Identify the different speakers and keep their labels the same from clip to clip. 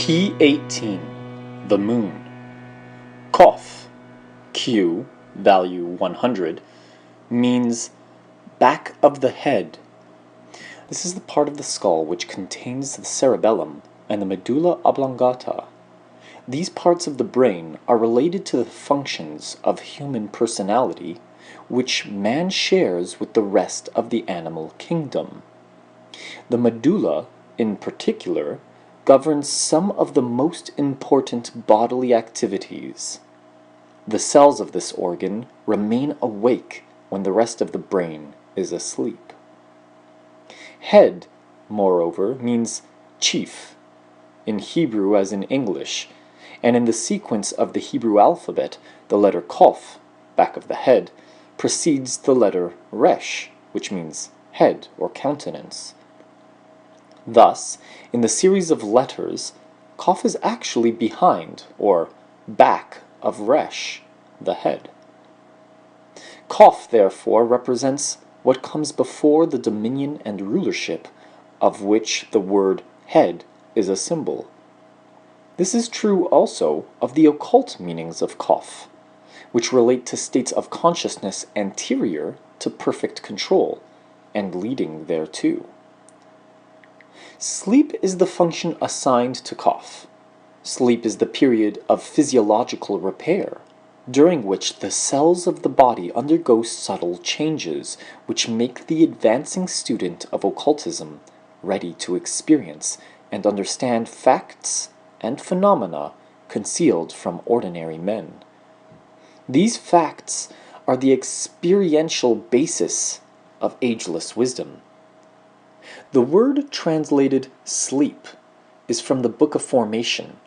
Speaker 1: Key 18, the moon. Kof, Q, value 100, means back of the head. This is the part of the skull which contains the cerebellum and the medulla oblongata. These parts of the brain are related to the functions of human personality, which man shares with the rest of the animal kingdom. The medulla, in particular, governs some of the most important bodily activities. The cells of this organ remain awake when the rest of the brain is asleep. Head, moreover, means chief, in Hebrew as in English, and in the sequence of the Hebrew alphabet, the letter Kof, back of the head, precedes the letter Resh, which means head or countenance. Thus, in the series of letters, Kof is actually behind, or back, of Resh, the head. Kof, therefore, represents what comes before the dominion and rulership of which the word head is a symbol. This is true also of the occult meanings of Kof, which relate to states of consciousness anterior to perfect control, and leading thereto. Sleep is the function assigned to Kof. Sleep is the period of physiological repair, during which the cells of the body undergo subtle changes which make the advancing student of occultism ready to experience and understand facts and phenomena concealed from ordinary men. These facts are the experiential basis of ageless wisdom. The word translated sleep is from the Book of Formation.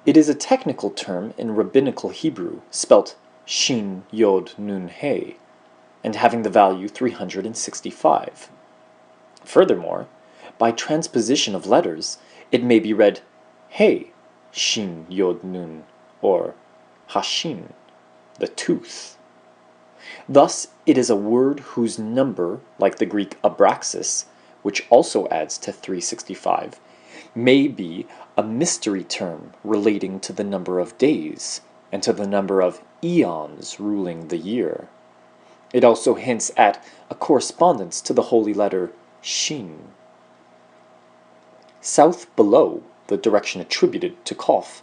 Speaker 1: It is a technical term in rabbinical Hebrew, spelt Shin Yod Nun He, and having the value 365. Furthermore, by transposition of letters, it may be read He, Shin Yod Nun, or Hashin, the tooth. Thus, it is a word whose number, like the Greek abraxas, which also adds to 365, may be a mystery term relating to the number of days and to the number of eons ruling the year. It also hints at a correspondence to the holy letter Shin. South below, the direction attributed to Kof,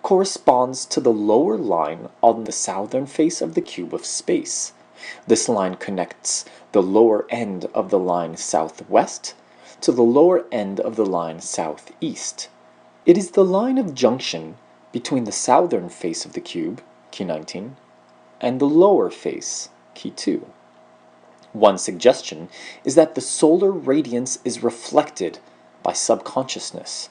Speaker 1: corresponds to the lower line on the southern face of the cube of space. This line connects the lower end of the line southwest to the lower end of the line southeast. It is the line of junction between the southern face of the cube, key 19, and the lower face, key 2. One suggestion is that the solar radiance is reflected by subconsciousness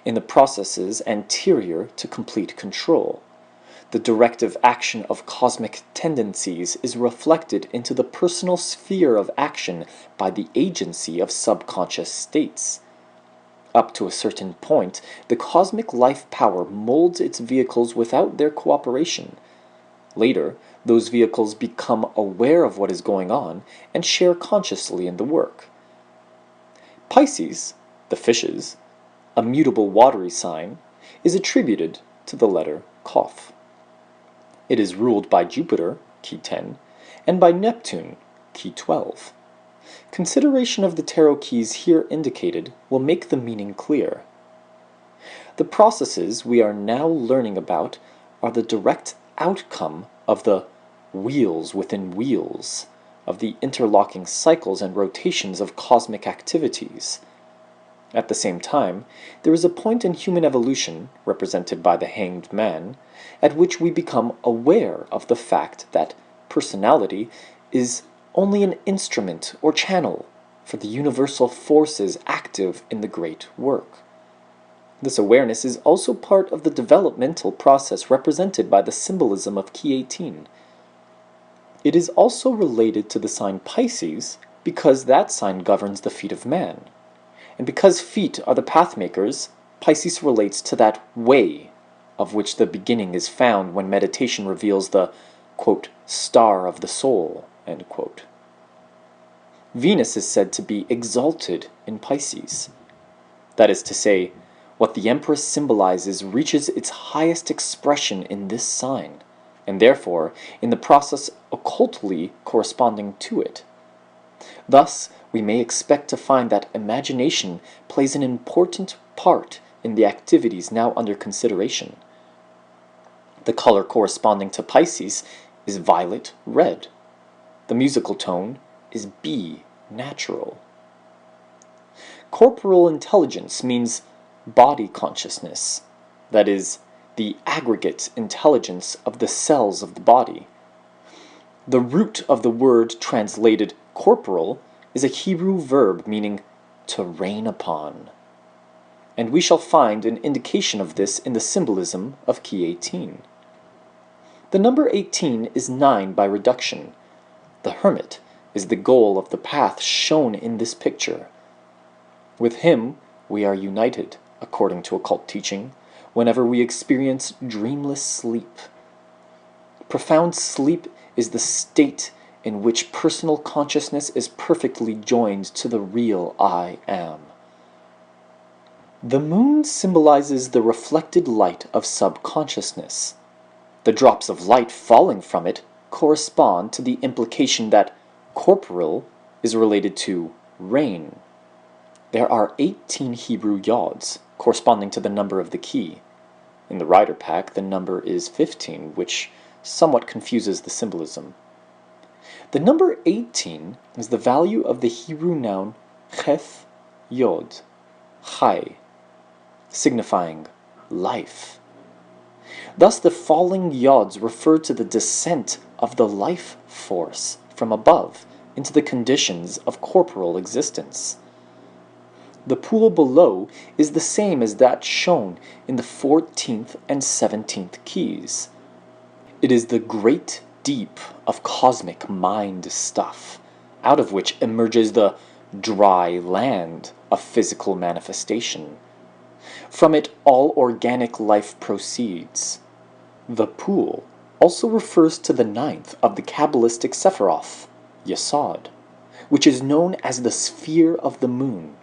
Speaker 1: in the processes anterior to complete control. The directive action of cosmic tendencies is reflected into the personal sphere of action by the agency of subconscious states. Up to a certain point, the cosmic life power molds its vehicles without their cooperation. Later, those vehicles become aware of what is going on and share consciously in the work. Pisces, the fishes, a mutable watery sign, is attributed to the letter Kof. It is ruled by Jupiter, key 10, and by Neptune, key 12. Consideration of the tarot keys here indicated will make the meaning clear. The processes we are now learning about are the direct outcome of the wheels within wheels, of the interlocking cycles and rotations of cosmic activities. At the same time, there is a point in human evolution, represented by the hanged man, at which we become aware of the fact that personality is only an instrument or channel for the universal forces active in the great work. This awareness is also part of the developmental process represented by the symbolism of Key 18. It is also related to the sign Pisces because that sign governs the feet of man. And because feet are the pathmakers, Pisces relates to that way of which the beginning is found when meditation reveals the, quote, star of the soul, end quote. Venus is said to be exalted in Pisces. That is to say, What the Empress symbolizes reaches its highest expression in this sign, and therefore in the process occultly corresponding to it. Thus, we may expect to find that imagination plays an important part in the activities now under consideration. The color corresponding to Pisces is violet-red. The musical tone is B, natural. Corporal intelligence means body consciousness, that is, the aggregate intelligence of the cells of the body. The root of the word translated corporal is a Hebrew verb meaning to reign upon. And we shall find an indication of this in the symbolism of key 18. The number 18 is 9 by reduction. The hermit is the goal of the path shown in this picture. With him, we are united, according to occult teaching, whenever we experience dreamless sleep. Profound sleep is the state in which personal consciousness is perfectly joined to the real I am. The moon symbolizes the reflected light of subconsciousness. The drops of light falling from it correspond to the implication that corporal is related to rain. There are 18 Hebrew yods, corresponding to the number of the key. In the rider pack, the number is 15, which somewhat confuses the symbolism. The number 18 is the value of the Hebrew noun cheth yod, chai, signifying life. Thus the falling yods refer to the descent of the life force from above into the conditions of corporal existence. The pool below is the same as that shown in the 14th and 17th keys. It is the great deep of cosmic mind stuff, out of which emerges the dry land of physical manifestation. From it all organic life proceeds. The pool also refers to the 9th of the Kabbalistic Sephiroth, Yesod, which is known as the sphere of the moon,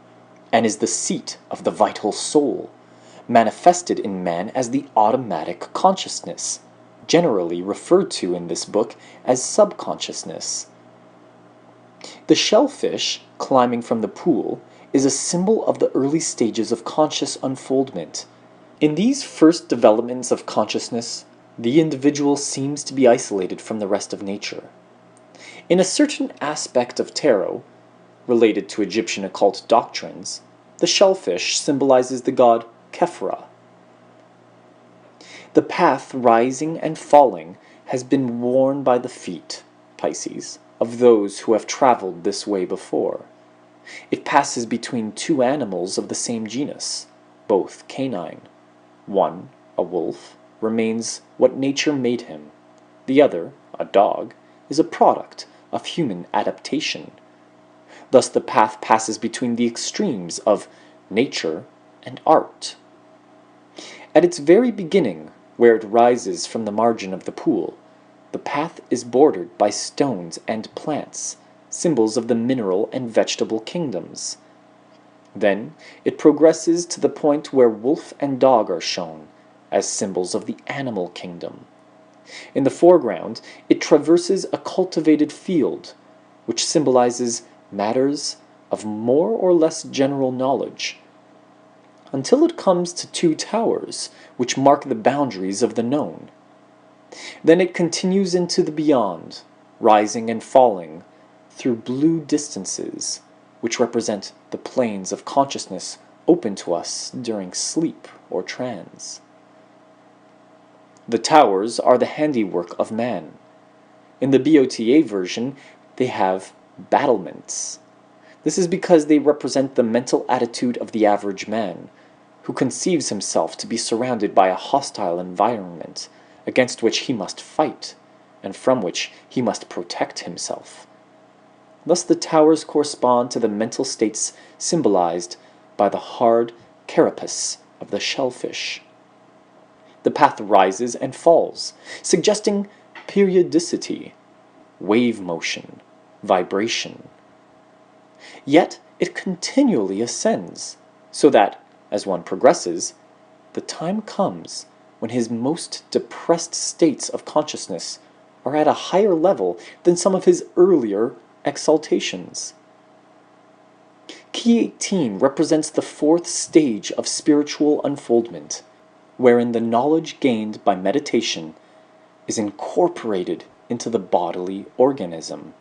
Speaker 1: and is the seat of the vital soul, manifested in man as the automatic consciousness, generally referred to in this book as subconsciousness. The shellfish climbing from the pool is a symbol of the early stages of conscious unfoldment. In these first developments of consciousness, the individual seems to be isolated from the rest of nature. In a certain aspect of tarot, related to Egyptian occult doctrines, the shellfish symbolizes the god Khepra. The path rising and falling has been worn by the feet, Pisces, of those who have traveled this way before. It passes between two animals of the same genus, both canine. One, a wolf, remains what nature made him. The other, a dog, is a product of human adaptation. Thus the path passes between the extremes of nature and art. At its very beginning, where it rises from the margin of the pool, the path is bordered by stones and plants, symbols of the mineral and vegetable kingdoms. Then it progresses to the point where wolf and dog are shown, as symbols of the animal kingdom. In the foreground, it traverses a cultivated field, which symbolizes matters of more or less general knowledge, until it comes to two towers, which mark the boundaries of the known. Then it continues into the beyond, rising and falling, through blue distances, which represent the planes of consciousness open to us during sleep or trance. The towers are the handiwork of man. In the BOTA version, they have battlements. This is because they represent the mental attitude of the average man, who conceives himself to be surrounded by a hostile environment against which he must fight, and from which he must protect himself. Thus the towers correspond to the mental states symbolized by the hard carapace of the shellfish. The path rises and falls, suggesting periodicity, wave motion, vibration. Yet it continually ascends, so that, as one progresses, the time comes when his most depressed states of consciousness are at a higher level than some of his earlier exaltations. Key 18 represents the fourth stage of spiritual unfoldment, wherein the knowledge gained by meditation is incorporated into the bodily organism.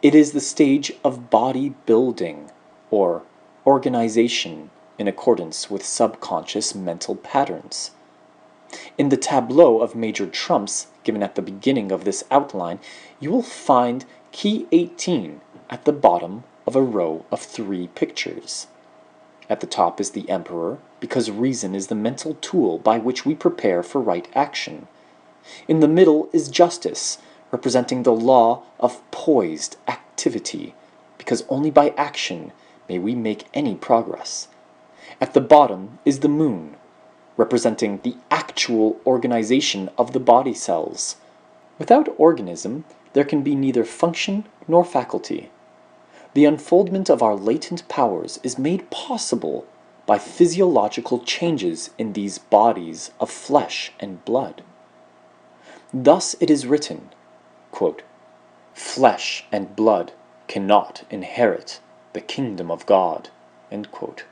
Speaker 1: It is the stage of body building, or organization, in accordance with subconscious mental patterns. In the tableau of major trumps given at the beginning of this outline, you will find key 18 at the bottom of a row of 3 pictures. At the top is the Emperor, because reason is the mental tool by which we prepare for right action. In the middle is Justice, representing the law of poised activity, because only by action may we make any progress. At the bottom is the Moon, representing the actual organization of the body cells. Without organism, there can be neither function nor faculty. The unfoldment of our latent powers is made possible by physiological changes in these bodies of flesh and blood. Thus it is written, quote, "Flesh and blood cannot inherit the kingdom of God," end quote.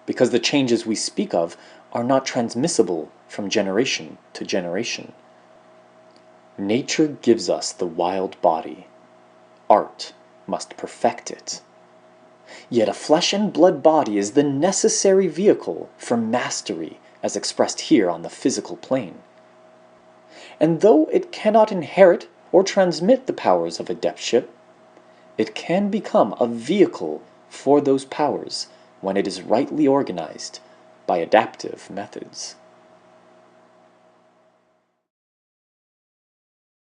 Speaker 1: Because the changes we speak of are not transmissible from generation to generation. Nature gives us the wild body. Art must perfect it. Yet a flesh and blood body is the necessary vehicle for mastery as expressed here on the physical plane. And though it cannot inherit or transmit the powers of adeptship, it can become a vehicle for those powers when it is rightly organized by adaptive methods.